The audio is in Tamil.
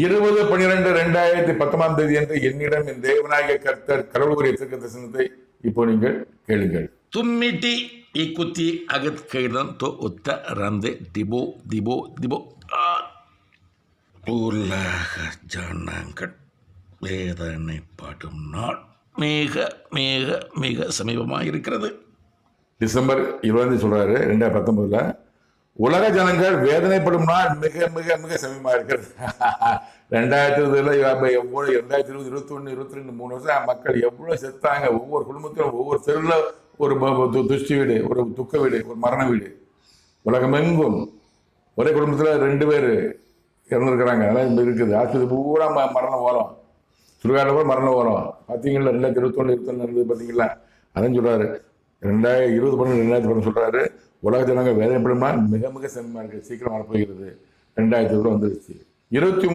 20/12/2019 என்று என்னிடம் என் தேவநாயக கர்த்தர் கடவுள் கூறிய தீர்க்க தரிசனத்தை இப்போ நீங்கள் கேளுங்கள். Tummiti ikuti agat kaidan to utta rande dibo dibo dibo உலக ஜனங்கள் வேதனைப்படும் நாள் மிக மிக மிக சமீபமாக இருக்கிறது. டிசம்பர் 20 சொல்றாரு 2019. உலக ஜனங்கள் வேதனைப்படும் நாள் மிக மிக மிக சமீபமாக இருக்கிறது. 2020 எவ்வளவு 2020 21 22 3 வருஷம் மக்கள் எவ்வளவு செத்தாங்க. ஒவ்வொரு குடும்பத்திலும் ஒவ்வொரு தெருவில் ஒரு துஷ்டி வீடு, ஒரு துக்க வீடு, ஒரு மரண வீடு. உலகமெங்கும் ஒரே குடும்பத்தில் 2 பேர் இறந்துருக்கிறாங்க. அதெல்லாம் இருக்குது. ஆஸ்பத்திரி பூரா மரணம் வரும். சுடுகாட்டில் கூட மரணம் வரும். பார்த்தீங்களா 2021 21 இருந்தது பார்த்தீங்களா? அதான் சொல்றாரு 2020 சொல்றாரு உலக ஜனங்கள் வேதனைப்படுமா மிக மிக செம்மையா இருக்கு. சீக்கிரம் வரப்போகிறது. 2020 வந்துருச்சு.